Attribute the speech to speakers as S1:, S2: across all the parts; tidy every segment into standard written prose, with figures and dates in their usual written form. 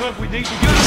S1: if we need to get...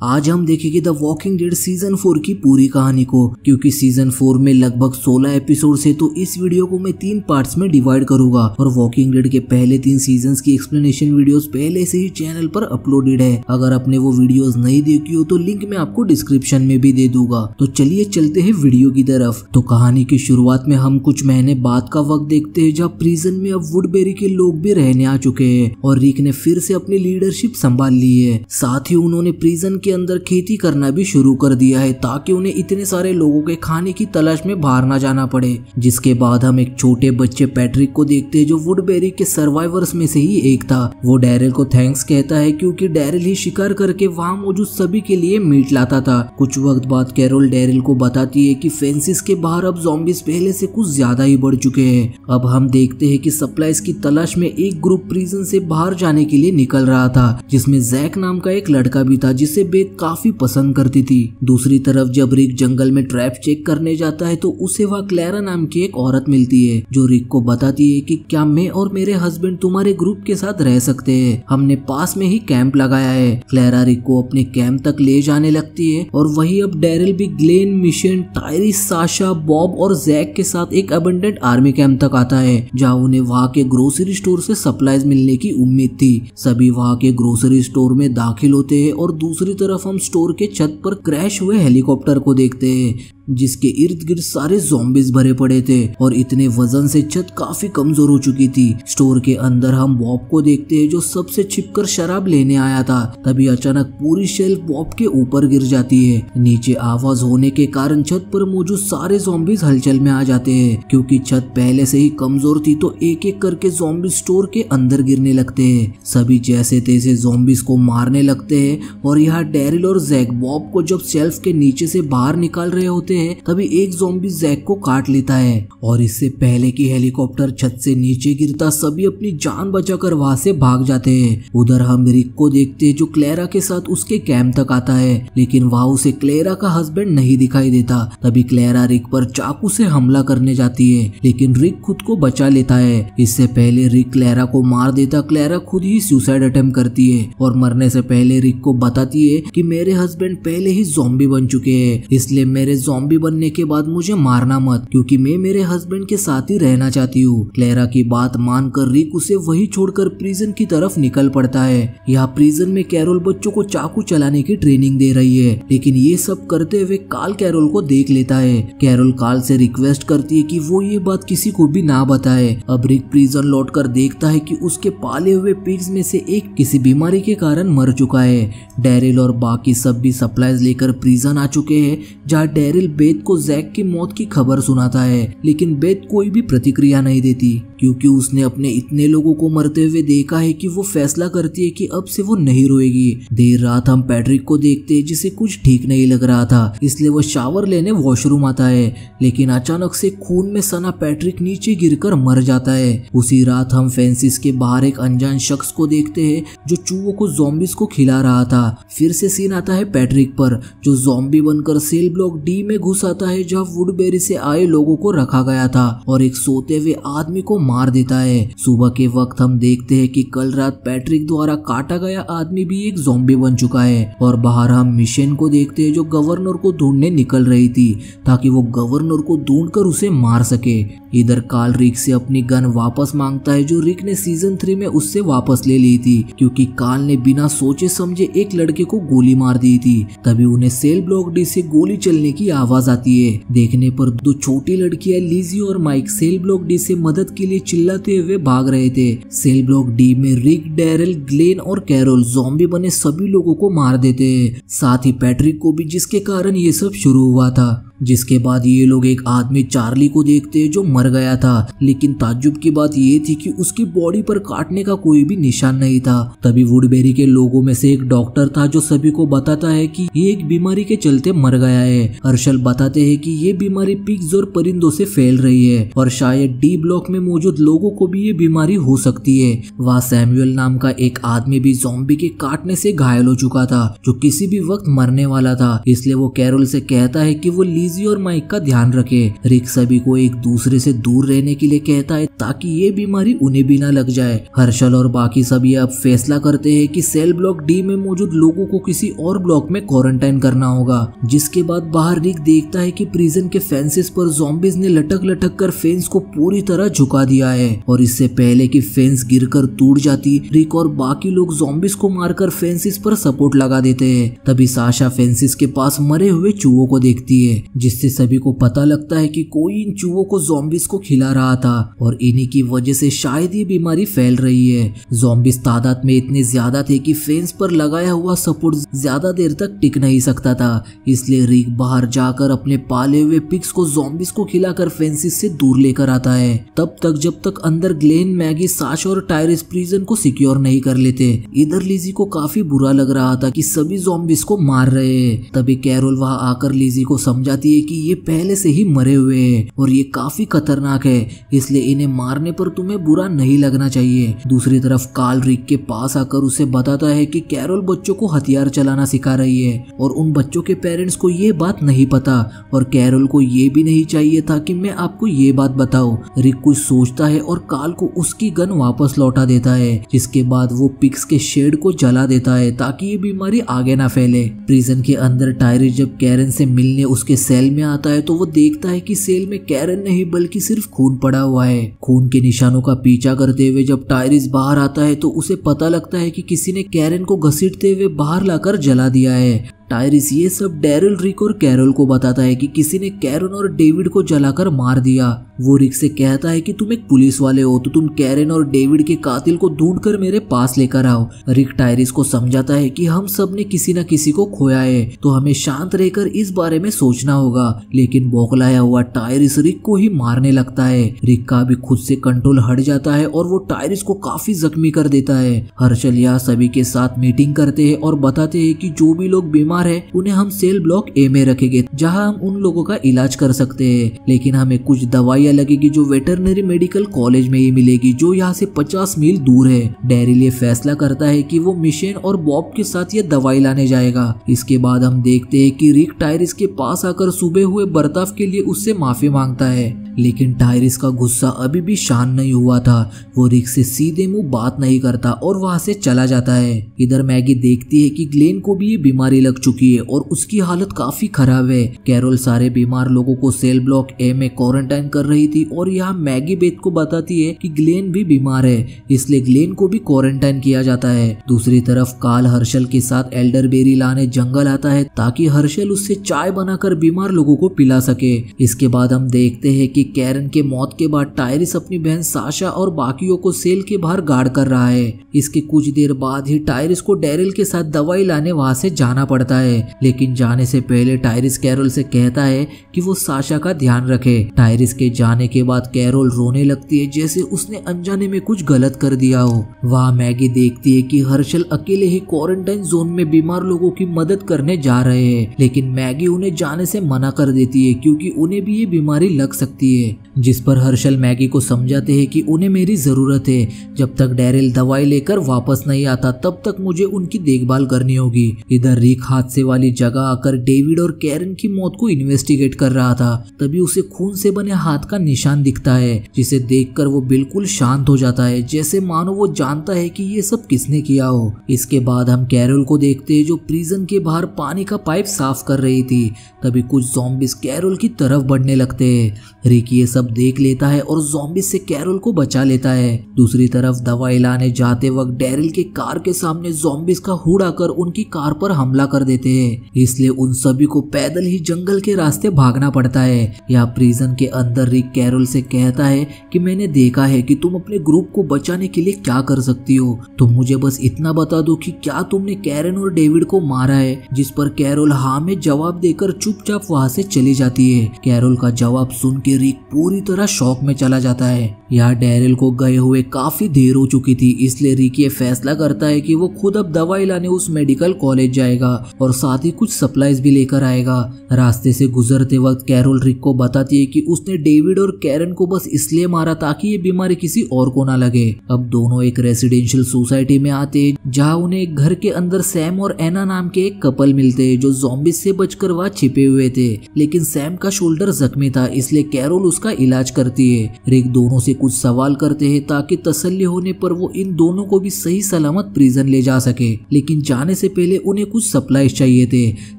S2: आज हम देखेंगे द वॉकिंग डेड सीजन 4 की पूरी कहानी को, क्योंकि सीजन 4 में लगभग 16 एपिसोड है, तो इस वीडियो को मैं 3 पार्ट्स में डिवाइड करूंगा। और वॉकिंग डेड के पहले 3 सीजन्स की एक्सप्लेनेशन वीडियोस पहले से ही चैनल पर अपलोडेड है। अगर आपने वो वीडियोस नहीं देखी हो तो लिंक मैं आपको डिस्क्रिप्शन में भी दे दूंगा। तो चलिए चलते हैं वीडियो की तरफ। तो कहानी की शुरुआत में हम कुछ महीने बाद का वक्त देखते हैं, जहाँ प्रिजन में अब वुडबेरी के लोग भी रहने आ चुके हैं और रिक ने फिर से अपनी लीडरशिप संभाल ली है। साथ ही उन्होंने प्रिजन के अंदर खेती करना भी शुरू कर दिया है, ताकि उन्हें इतने सारे लोगों के खाने की तलाश में बाहर ना जाना पड़े। जिसके बाद हम एक छोटे बच्चे पैट्रिक को देखते हैं, जो वुडबेरी के सर्वाइवर्स में से ही एक था। वो डैरिल को थैंक्स कहता है, क्योंकि डैरिल ही शिकार करके वहाँ मौजूद सभी के लिए मीट लाता था। कुछ वक्त बाद कैरोल डैरिल को बताती है कि फेंसिस के बाहर अब ज़ॉम्बीज पहले से कुछ ज्यादा ही बढ़ चुके हैं। अब हम देखते हैं कि सप्लाईज की तलाश में एक ग्रुप प्रिजन से बाहर जाने के लिए निकल रहा था, जिसमें जैक नाम का एक लड़का भी था, जिसे बेथ काफी पसंद करती थी। दूसरी तरफ जब रिक जंगल में ट्रैप चेक करने जाता है, तो उसे वहाँ क्लेरा नाम की एक औरत मिलती है, जो रिक को बताती है कि क्या मैं और मेरे हस्बैंड तुम्हारे ग्रुप के साथ रह सकते हैं। हमने पास में ही कैंप लगाया है। क्लेरा रिक को अपने कैंप तक ले जाने लगती है और वही अब डैरिल भी Glenn, mission, Tyrese, Sasha, Bob और जैक के साथ एक अबंडेंट आर्मी कैंप तक आता है, जहाँ उन्हें वहाँ के ग्रोसरी स्टोर से सप्लाईज मिलने की उम्मीद थी। सभी वहाँ के ग्रोसरी स्टोर में दाखिल होते हैं और दूसरी तरफ हम स्टोर के छत पर क्रैश हुए हेलीकॉप्टर को देखते हैं, जिसके इर्द गिर्द सारे ज़ॉम्बीज भरे पड़े थे और इतने वजन से छत काफी कमजोर हो चुकी थी। स्टोर के अंदर हम बॉब को देखते हैं, जो सबसे छिपकर शराब लेने आया था। तभी अचानक पूरी शेल्फ बॉब के ऊपर गिर जाती है। नीचे आवाज होने के कारण छत पर मौजूद सारे ज़ॉम्बीज हलचल में आ जाते हैं। क्योंकि छत पहले से ही कमजोर थी, तो एक एक करके ज़ॉम्बीज स्टोर के अंदर गिरने लगते हैं। सभी जैसे तैसे ज़ॉम्बीज को मारने लगते हैं और यहाँ डैरिल और जैक बॉब को जब शेल्फ के नीचे से बाहर निकाल रहे होते हैं, तभी एक ज़ॉम्बी जैक को काट लेता है। और इससे पहले कि हेलीकॉप्टर छत से नीचे गिरता, सभी अपनी जान बचाकर वहां से भाग जाते हैं। उधर हम रिक को देखते हैं, जो क्लेरा के साथ उसके कैंप तक आता है, लेकिन वहां उसे क्लेरा का हस्बैंड नहीं दिखाई देता। तभी क्लेरा रिक पर चाकू से हमला करने जाती है, लेकिन रिक खुद को बचा लेता है। इससे पहले रिक क्लेरा को मार देता, क्लेरा खुद ही सुसाइड अटेम्प्ट करती है और मरने से पहले रिक को बताती है कि मेरे हस्बैंड पहले ही ज़ॉम्बी बन चुके हैं, इसलिए मेरे ज़ॉम्बी बनने के बाद मुझे मारना मत, क्योंकि मैं मेरे हस्बैंड के साथ ही रहना चाहती हूँ। क्लेरा की बात मानकर रिक उसे वही छोड़कर प्रिजन की तरफ निकल पड़ता है। यहाँ प्रिजन में कैरोल बच्चों को चाकू चलाने की ट्रेनिंग दे रही है, लेकिन ये सब करते हुए काल कैरोल को देख लेता है। कैरोल काल से रिक्वेस्ट करती है कि वो ये बात किसी को भी ना बताए। अब रिक प्रिजन लौटकर देखता है कि उसके पाले हुए पिग्स में से एक किसी बीमारी के कारण मर चुका है। डैरिल और बाकी सब भी सप्लाईज लेकर प्रिजन आ चुके हैं, जहाँ डैरिल बेथ को जैक की मौत की खबर सुनाता है, लेकिन बेथ कोई भी प्रतिक्रिया नहीं देती, क्योंकि उसने अपने इतने लोगों को मरते हुए देखा है कि वो फैसला करती है कि अब से वो नहीं रोएगी। देर रात हम पैट्रिक को देखते हैं, जिसे कुछ ठीक नहीं लग रहा था, इसलिए वो शावर लेने वॉशरूम आता है, लेकिन अचानक से खून में सना पैट्रिक नीचे गिरकर मर जाता है। उसी रात हम फेंसिस के बाहर एक अनजान शख्स को देखते हैं, जो चूहों को ज़ॉम्बीज को खिला रहा था। फिर से सीन आता है पैट्रिक पर, जो ज़ॉम्बी बनकर सेल ब्लॉक डी में घुस आता है, जहाँ वुडबेरी से आए लोगों को रखा गया था, और एक सोते हुए आदमी को मार देता है। सुबह के वक्त हम देखते हैं कि कल रात पैट्रिक द्वारा काटा गया आदमी भी एक ज़ॉम्बी बन चुका है। और बाहर हम मिशन को देखते हैं, जो गवर्नर को ढूंढने निकल रही थी, ताकि वो गवर्नर को ढूंढकर उसे मार सके। इधर काल रिक से अपनी गन वापस मांगता है, जो रिक ने सीजन 3 में उससे वापस ले ली थी, क्योंकि काल ने बिना सोचे समझे एक लड़के को गोली मार दी थी। तभी उन्हें सेल ब्लॉक डी से गोली चलने की आवाज आती है। देखने पर 2 छोटी लड़कियां लिजी और माइक सेल ब्लॉक डी से मदद के लिए चिल्लाते हुए भाग रहे थे। सेल ब्लॉक डी में रिक, डैरिल, ग्लेन और कैरोल ज़ॉम्बी बने सभी लोगों को मार देते हैं, साथ ही पैट्रिक को भी, जिसके कारण ये सब शुरू हुआ था। जिसके बाद ये लोग एक आदमी चार्ली को देखते हैं, जो मर गया था, लेकिन ताज्जुब की बात ये थी कि उसकी बॉडी पर काटने का कोई भी निशान नहीं था। तभी वुडबेरी के लोगों में से एक डॉक्टर था, जो सभी को बताता है कि ये एक बीमारी के चलते मर गया है। हर्षल बताते हैं कि ये बीमारी पिग्स और परिंदों से फैल रही है, और शायद डी ब्लॉक में मौजूद लोगों को भी ये बीमारी हो सकती है। वहाँ सैमुअल नाम का एक आदमी भी ज़ॉम्बी के काटने से घायल हो चुका था, जो किसी भी वक्त मरने वाला था। इसलिए वो कैरोल से कहता है कि वो लिजी और माइक का ध्यान रखे। रिक सभी को एक दूसरे से दूर रहने के लिए कहता है ताकि ये बीमारी उन्हें भी ना लग जाए। हर्षल और बाकी सभी अब फैसला करते हैं कि सेल ब्लॉक डी में मौजूद लोगों को किसी और ब्लॉक में क्वारंटाइन करना होगा। जिसके बाद बाहर रिक देखता है कि प्रिजन के फेंसेस पर ज़ॉम्बीज ने लटक लटक कर फेंस को पूरी तरह झुका दिया है और इससे पहले कि फेंस गिरकर टूट जाती, रिक और बाकी लोग ज़ॉम्बीज को मारकर फेंसिस पर सपोर्ट लगा देते हैं। तभी साशा फेंसिस के पास मरे हुए चूहों को देखती है, जिससे सभी को पता लगता है कि कोई इन चूहों को ज़ॉम्बीज को खिला रहा था और इन्हीं की वजह से शायद ये बीमारी फैल रही है। ज़ॉम्बीज तादाद में इतने ज्यादा थे कि फेंस पर लगाया हुआ सपोर्ट ज्यादा देर तक टिक नहीं सकता था, इसलिए रिक बाहर जाकर अपने पाले हुए पिग्स को ज़ॉम्बीज को खिलाकर फेंसिस से दूर लेकर आता है। तब तक जब तक अंदर ग्लेन, मैगी, साशा और टायरिस प्रिजन को सिक्योर नहीं कर लेते। इधर लिजी को काफी बुरा लग रहा था कि सभी ज़ॉम्बीज को मार रहे हैं। तभी कैरोल वहां आकर लिजी को समझाती है कि ये पहले से ही मरे हुए हैं और ये काफी खतरनाक है, इसलिए इन्हें मारने पर तुम्हें बुरा नहीं लगना चाहिए। दूसरी तरफ कार्ल रिक के पास आकर उसे बताता है कि कैरोल बच्चों को हथियार चलाना सिखा रही है और उन बच्चों के पेरेंट्स को ये बात नहीं पता और कैरोल को ये भी नहीं चाहिए था कि मैं आपको ये बात बताऊं। रिक कुछ सोचता है और कार्ल को उसकी गन वापस लौटा देता है, जिसके बाद वो पिग्स के शेड को जला देता है ताकि ये बीमारी आगे ना फैले। प्रिजन के अंदर टायरिस जब कैरन से मिलने उसके सेल में आता है तो वो देखता है कि सेल में कैरन नहीं बल्कि सिर्फ खून पड़ा हुआ है। खून के निशानों का पीछा करते हुए जब टायरिस बाहर आता है तो उसे पता लगता है कि किसी ने कैरन को घसीटते हुए बाहर लाकर जला दिया है। टायरिस ये सब डैरिल, रिक और कैरोल को बताता है कि किसी ने कैरन और डेविड को जलाकर मार दिया। वो रिक से कहता है कि तुम एक पुलिस वाले हो तो तुम कैरन और डेविड के कातिल को ढूंढकर मेरे पास लेकर आओ। रिक टायरिस को समझाता है कि हम सब ने किसी न किसी को खोया है तो हमें शांत रहकर इस बारे में सोचना होगा, लेकिन बौखलाया हुआ टायरिस रिक को ही मारने लगता है। रिक का भी खुद से कंट्रोल हट जाता है और वो टायरिस को काफी जख्मी कर देता है। हर्षल यहाँ सभी के साथ मीटिंग करते हैं और बताते हैं कि जो भी लोग बीमार है उन्हें हम सेल ब्लॉक ए में रखेंगे जहां हम उन लोगों का इलाज कर सकते हैं, लेकिन हमें कुछ दवाइयां लगेगी जो वेटरनरी मेडिकल कॉलेज में ही मिलेगी जो यहाँ से 50 मील दूर है। डैरिल ये फैसला करता है कि वो मिशेल और बॉब के साथ ये दवाई लाने जाएगा। इसके बाद हम देखते हैं कि रिक टायरिस के पास आकर सुबह हुए बर्ताव के लिए उससे माफी मांगता है, लेकिन टायरिस का गुस्सा अभी भी शांत नहीं हुआ था। वो रिक से सीधे मुंह बात नहीं करता और वहां से चला जाता है। इधर मैगी देखती है कि ग्लेन को भी ये बीमारी लग चुकी है और उसकी हालत काफी खराब है। कैरोल सारे बीमार लोगों को सेल ब्लॉक ए में क्वारंटाइन कर रही थी और यहाँ मैगी बेथ को बताती है कि ग्लेन भी बीमार है, इसलिए ग्लेन को भी क्वारंटाइन किया जाता है। दूसरी तरफ कार्ल हर्षल के साथ एल्डरबेरी लाने जंगल आता है ताकि हर्षल उससे चाय बनाकर बीमार लोगों को पिला सके। इसके बाद हम देखते हैं कि कैरन के मौत के बाद टायरिस अपनी बहन साशा और बाकियों को सेल के बाहर गार्ड कर रहा है। इसके कुछ देर बाद ही टायरिस को डैरिल के साथ दवाई लाने वहां से जाना पड़ता है, लेकिन जाने से पहले टायरिस कैरोल से कहता है कि वो साशा का ध्यान रखे। टायरिस के जाने के बाद कैरोल रोने लगती है जैसे उसने अनजाने में कुछ गलत कर दिया हो। वहाँ मैगी देखती है कि हर्षल अकेले ही क्वारंटाइन जोन में बीमार लोगों की मदद करने जा रहे हैं, लेकिन मैगी उन्हें जाने से मना कर देती है क्योंकि उन्हें भी ये बीमारी लग सकती है। जिस पर हर्षल मैगी को समझाते हैं कि उन्हें मेरी जरूरत है, जब तक डैरिल दवाई लेकर वापस नहीं आता तब तक मुझे उनकी देखभाल करनी होगी। इधर रिक हादसे वाली जगह आकर डेविड और कैरन की मौत को इन्वेस्टिगेट कर रहा था। तभी उसे खून से बने हाथ का निशान दिखता है, जिसे देखकर वो बिल्कुल शांत हो जाता है जैसे मानो वो जानता है कि ये सब किसने किया हो। इसके बाद हम कैरोल को देखते हैं जो प्रिजन के बाहर पानी का पाइप साफ कर रही थी। तभी कुछ ज़ॉम्बीज कैरोल की तरफ बढ़ने लगते हैं। रिक ये सब देख लेता है और ज़ॉम्बीज से कैरोल को बचा लेता है। दूसरी तरफ दवाई लाने जाते वक्त डैरिल के कार के सामने ज़ॉम्बीज का हुड आकर उनकी कार पर हमला कर देते हैं, इसलिए उन सभी को पैदल ही जंगल के रास्ते भागना पड़ता है। यहाँ प्रिजन के अंदर रिक कैरोल से कहता है कि मैंने देखा है कि तुम अपने ग्रुप को बचाने के लिए क्या कर सकती हो, तुम मुझे बस इतना बता दो कि क्या तुमने कैरन और डेविड को मारा है। जिस पर कैरोल हाँ में जवाब देकर चुपचाप वहाँ से चली जाती है। कैरोल का जवाब सुन के रिक पूरी तरह शॉक में चला जाता है। यहाँ डैरिल को गए हुए काफी देर हो चुकी थी, इसलिए रिक ये फैसला करता है कि वो खुद अब दवाई लाने उस मेडिकल कॉलेज जाएगा और साथ ही कुछ सप्लाईज भी लेकर आएगा। रास्ते से गुजरते वक्त कैरोल रिक को बताती है कि उसने डेविड और कैरन को बस इसलिए मारा ताकि ये बीमारी किसी और को ना लगे। अब दोनों एक रेसिडेंशियल सोसाइटी में आते हैं जहाँ उन्हें एक घर के अंदर सैम और एना नाम के एक कपल मिलते हैं जो ज़ॉम्बीज से बचकर वहाँ छिपे हुए थे, लेकिन सैम का शोल्डर जख्मी था इसलिए कैरोल उसका इलाज करती है। रिक दोनों से कुछ सवाल करते हैं ताकि तसल्ली होने पर वो इन दोनों को भी सही सलामत प्रिजन ले जा सके, लेकिन जाने से पहले उन्हें कुछ सप्लाईज चाहिए थे।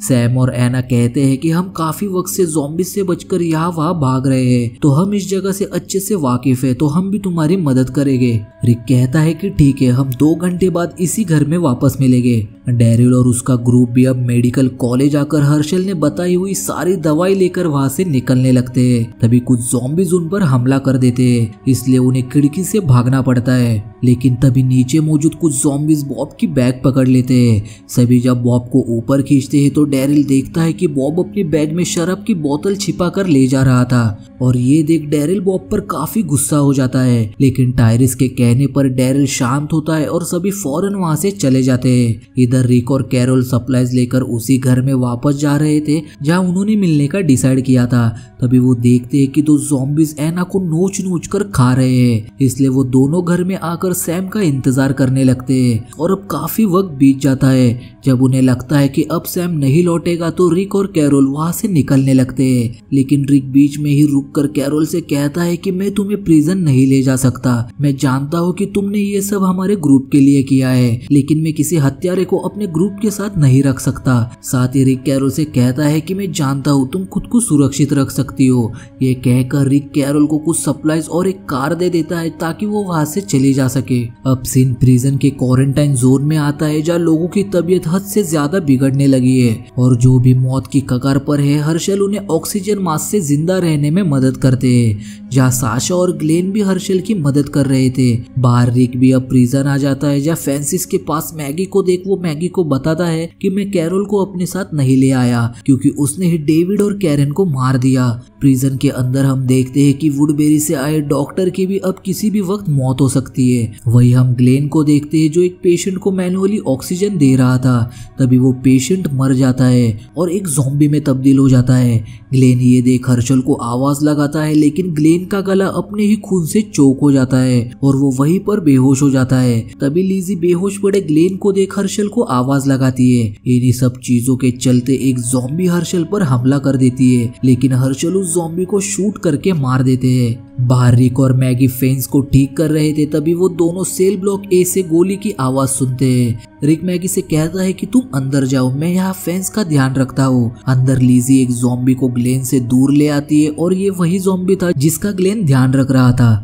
S2: सैम और एना कहते हैं कि हम काफी वक्त से ज़ॉम्बीज से बचकर यहाँ वहाँ भाग रहे हैं, तो हम इस जगह से अच्छे से वाकिफ है, तो हम भी तुम्हारी मदद करेंगे। रिक कहता है कि ठीक है, हम 2 घंटे बाद इसी घर में वापस मिलेंगे। डैरिल और उसका ग्रुप भी अब मेडिकल कॉलेज आकर हर्षल ने बताई हुई सारी दवाई लेकर वहां से निकलने लगते हैं। तभी कुछ ज़ॉम्बीज उन पर हमला कर देते हैं, इसलिए उन्हें खिड़की से भागना पड़ता है। लेकिन तभी नीचे मौजूद कुछ ज़ॉम्बीज बॉब की बैग पकड़ लेते हैं। सभी जब बॉब को ऊपर खींचते हैं तो डैरिल देखता है कि बॉब अपनी बैग में शराब की बोतल छिपा कर ले जा रहा था, और ये देख डैरिल बॉब पर काफी गुस्सा हो जाता है। लेकिन टायरिस के कहने पर डैरिल शांत होता है और सभी फौरन वहां से चले जाते हैं। इधर रिक और कैरोल सप्लाईज लेकर उसी घर में वापस जा रहे थे जहां उन्होंने मिलने का डिसाइड किया था। तभी वो देखते हैं कि 2 ज़ॉम्बीज एना को नोच नोच कर खा रहे हैं, इसलिए वो दोनों घर में आकर सैम का इंतजार करने लगते हैं। और अब काफी वक्त बीत जाता है। जब उन्हें लगता है कि अब सैम नहीं लौटेगा तो रिक और कैरोल वहां से निकलने लगते हैं, लेकिन रिक बीच में ही रुककर कैरोल से कहता है कि मैं तुम्हें प्रिजन नहीं ले जा सकता। मैं जानता हूँ कि तुमने ये सब हमारे ग्रुप के लिए किया है, लेकिन मैं किसी हत्यारे को अपने ग्रुप के साथ नहीं रख सकता। साथ ही रिक कैरोल से कहता है कि मैं जानता हूँ तुम खुद को सुरक्षित रख सकती हो। ये कहकर रिक कैरोल को कुछ सप्लाईज और एक कार दे देता है ताकि वो वहां से चली जा सके। अब सीन प्रिजन के क्वारंटाइन जोन में आता है जहाँ लोगों की तबीयत हद से ज्यादा बिगड़ने लगी है, और जो भी मौत की कगार पर है हर्षल उन्हें ऑक्सीजन मास्क से जिंदा रहने में मदद करते हैं। जहाँ साशा और ग्लेन भी हर्षल की मदद कर रहे थे। बाहर रिक भी अब प्रिजन आ जाता है जहाँ फ्रांसिस के पास मैगी को देख वो मैगी को बताता है कि मैं कैरोल को अपने साथ नहीं ले आया क्योंकि उसने ही डेविड और कैरन को मार दिया। प्रिजन के अंदर हम देखते हैं कि वुडबेरी से आए डॉक्टर की भी अब किसी भी वक्त मौत हो सकती है। वही हम ग्लेन को देखते हैं जो एक पेशेंट को मैनुअली ऑक्सीजन दे रहा था। तभी वो पेशेंट मर जाता है और एक ज़ॉम्बी में तब्दील हो जाता है। ग्लेन ये देख हर्षल को आवाज लगाता है, लेकिन ग्लेन का गला अपने ही खून से चोक हो जाता है और वो वहीं पर बेहोश हो जाता है। तभी लीजी बेहोश पड़े ग्लेन को देख हर्षल को आवाज लगाती है। इन्हीं सब चीजों के चलते एक ज़ॉम्बी हर्षल पर हमला कर देती है, लेकिन हर्षल उस ज़ॉम्बी को शूट करके मार देते हैं। बाहर रिक और मैगी फेंस को ठीक कर रहे थे, तभी वो दोनों सेल ब्लॉक ए से गोली की आवाज सुनते हैं। रिक मैगी से कहता है कि तुम अंदर जाओ, मैं यहाँ फेंस का ध्यान रखता हूँ। अंदर लीजी एक ज़ॉम्बी को ग्लेन से दूर ले आती है और ये वही ज़ॉम्बी था जिसका ग्लेन ध्यान रख रहा था।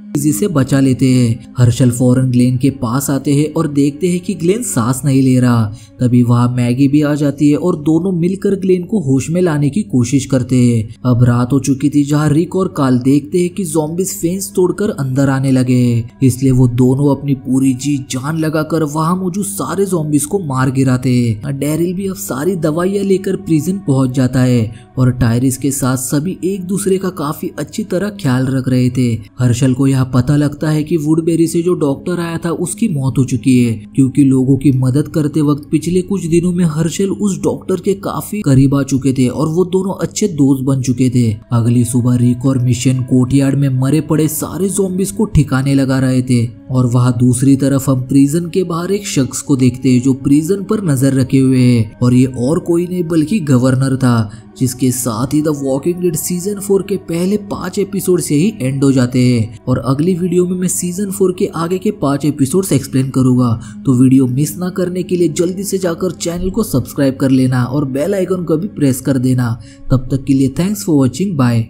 S2: लीजी से बचा लेते हैं। हर्षल फौरन ग्लेन के पास आते हैं और देखते हैं कि ग्लेन सांस नहीं ले रहा। तभी वहाँ मैगी भी आ जाती है और दोनों मिलकर ग्लेन को होश में लाने की कोशिश करते हैं। अब रात हो चुकी थी जहाँ रिक और कार्ल देखते हैं कि ज़ॉम्बीज फेंस तोड़कर अंदर आने लगे हैं, इसलिए वो दोनों अपनी पूरी जी जान लगाकर वहाँ मौजूद सारे ज़ॉम्बीज को मार गिराते हैं। डैरिल भी अब सारी दवाइयाँ लेकर प्रिजन पहुंच जाता है और टायरिस के साथ सभी एक दूसरे का काफी अच्छी तरह ख्याल रख रहे थे। हर्षल को यहाँ पता लगता है कि वुडबेरी से जो डॉक्टर आया था उसकी मौत हो चुकी है, क्योंकि लोगों की मदद करते वक्त पिछले कुछ दिनों में हर्षल उस डॉक्टर के काफी करीब आ चुके थे और वो दोनों अच्छे दोस्त बन चुके थे। अगली सुबह रिक और मिशन कोर्टयार्ड में मरे पड़े सारे ज़ॉम्बीज को ठिकाने लगा रहे थे और वहाँ दूसरी तरफ हम प्रिजन के बाहर एक शख्स को देखते हैं जो प्रिजन पर नजर रखे हुए है, और ये और कोई नहीं बल्कि गवर्नर था, जिसके साथ ही द वॉकिंग डेड सीजन 4 के पहले 5 एपिसोड से ही एंड हो जाते हैं। और अगली वीडियो में मैं सीजन 4 के आगे के 5 एपिसोड्स एक्सप्लेन करूंगा, तो वीडियो मिस ना करने के लिए जल्दी से जाकर चैनल को सब्सक्राइब कर लेना और बेल आइकन को भी प्रेस कर देना। तब तक के लिए थैंक्स फॉर वॉचिंग, बाय।